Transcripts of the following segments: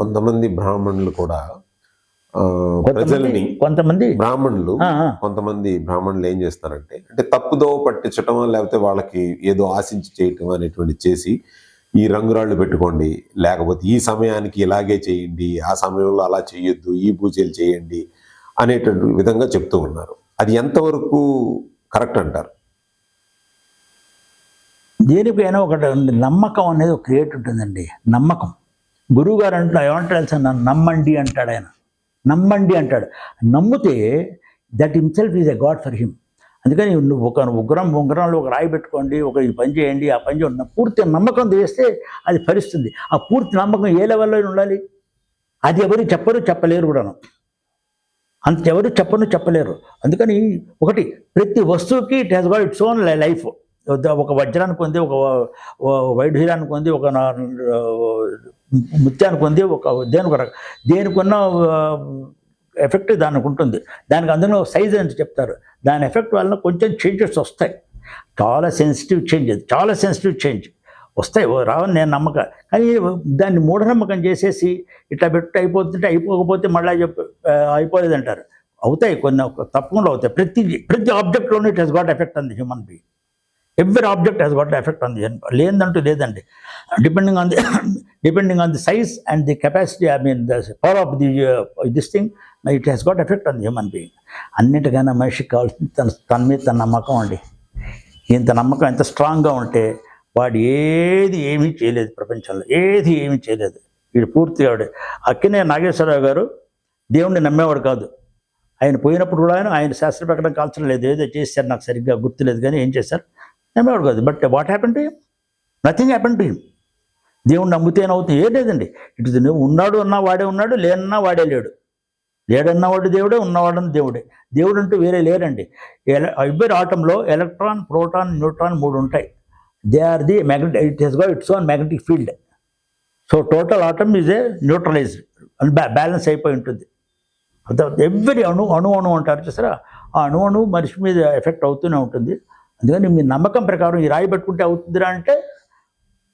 కొంతమంది బ్రాహ్మణులు కూడా ప్రజల్ని కొంతమంది బ్రాహ్మణులు ఏం చేస్తారంటే అంటే తప్పుదో పట్టించటం లేకపోతే వాళ్ళకి ఏదో ఆశించి చేయటం అనేటువంటి చేసి ఈ రంగురాళ్ళు పెట్టుకోండి, లేకపోతే ఈ సమయానికి ఇలాగే చేయండి, ఆ సమయంలో అలా చేయొద్దు, ఈ పూజలు చేయండి అనేటువంటి విధంగా చెప్తూ ఉన్నారు. అది ఎంతవరకు కరెక్ట్ అంటారు? దేనికైనా ఒకటి నమ్మకం అనేది ఒక క్రియేట్ ఉంటుందండి. నమ్మకం. గురువుగారు ఏమంటాడు తెలుసా, నన్ను నమ్మండి అంటాడు ఆయన. నమ్మండి అంటాడు. నమ్మితే that himself is a God for him. అందుకని నువ్వు ఒక ఉంగరంలో ఒక రాయి పెట్టుకోండి, ఈ పని చేయండి, ఆ పని చేయండి, పూర్తి నమ్మకం చేస్తే అది ఫలిస్తుంది. ఆ పూర్తి నమ్మకం ఏ లెవెల్లో ఉండాలి? అది ఎవరు చెప్పలేరు కూడాను. అంతెవరు చెప్పలేరు. అందుకని ఒకటి, ప్రతి వస్తువుకి it has got its own life. ఒక వజ్రానికి ఉంది, ఒక వైఢూర్యానికి ఉంది, ఒక ముత్యానికి ఉంది, ఒక దేనికున్న ఎఫెక్ట్ దానికి ఉంటుంది. దానికి అందులో సైజ్ అని చెప్తారు. దాని ఎఫెక్ట్ వలన కొంచెం చేంజెస్ వస్తాయి. చాలా సెన్సిటివ్ చేంజ్ వస్తాయి. రావని నేను నమ్మకం. కానీ దాన్ని మూఢనమ్మకం చేసేసి ఇట్లా పెట్టి అయిపోతుంటే అయిపోకపోతే మళ్ళీ అయిపోలేదంటారు. అవుతాయి, కొన్ని తప్పకుండా అవుతాయి. ప్రతి ఆబ్జెక్ట్లోనూ it has got effect on the human being. Every object has got effect on the లేదంటూ లేదండి. Depending on the size and the capacity, the power of this thing, it has got effect on the human being. అన్నిటికైనా మనిషికి కావాల్సింది తన మీద తన నమ్మకం అండి. ఇంత నమ్మకం ఎంత స్ట్రాంగ్గా ఉంటే వాడు ఏమీ చేయలేదు, ప్రపంచంలో ఏమీ చేయలేదు. వీడు పూర్తిగా అక్కినే నాగేశ్వరరావు గారు దేవుణ్ణి నమ్మేవాడు కాదు. ఆయన పోయినప్పుడు కూడా ఆయన శాస్త్ర ప్రకారం కాల్చడం లేదు, ఏదో చేశారు, నాకు సరిగ్గా గుర్తులేదు, కానీ ఏం చేశారు నమ్మేవాడు కాదు. But what happen to him? Nothing happen to him. దేవుణ్ణి నమ్మితేనవుతుంది ఏం లేదండి. ఇటు నువ్వు ఉన్నాడు అన్నా వాడే ఉన్నాడు, లేనన్నా వాడే లేడు. లేడన్నవాడు దేవుడే, ఉన్నవాడన్న దేవుడే. దేవుడు అంటూ వేరే లేరండి. ఎవ్రీ ఆటంలో ఎలక్ట్రాన్, ప్రోటాన్, న్యూట్రాన్ 3 ఉంటాయి. They are the magnetic, it has got its own magnetic field. So total atom is a neutralized, balance అయిపోయి ఉంటుంది. ఎవ్రీ అణు అంటారు చూసారా, ఆ అణు మనిషి మీద ఎఫెక్ట్ అవుతూనే ఉంటుంది. అందుకని మీ నమ్మకం ప్రకారం ఈ రాయి పెట్టుకుంటే అవుతుందిరా అంటే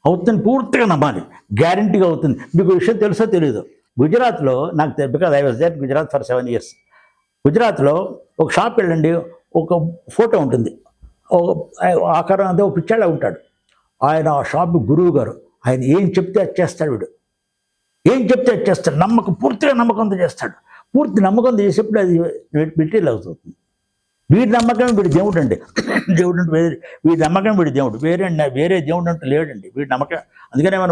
అవుతుంది, పూర్తిగా నమ్మాలి, గ్యారంటీగా అవుతుంది. మీకు విషయం తెలుసో తెలీదు, గుజరాత్లో నాకు because I was there Gujarat for 7 years. గుజరాత్లో ఒక షాప్ వెళ్ళండి, ఒక ఫోటో ఉంటుంది, ఆకారం అంతా ఒక పిచ్చాళ్ళ ఉంటాడు. ఆయన ఆ షాప్ గురువు గారు. ఆయన ఏం చెప్తే అది చేస్తాడు. వీడు ఏం చెప్తే అది చేస్తాడు. పూర్తిగా నమ్మకంతో చేస్తాడు. పూర్తి నమ్మకంతో చేసేప్పుడు అది మెటీరియల్ అవుతుంది. వీడి నమ్మకం వీడి దేవుడు అండి. దేవుడు అంటే వీడి నమ్మకం వీడి దేవుడు, వేరే దేవుడు అంటూ లేడండి. వీడి నమ్మకం. అందుకనే మనం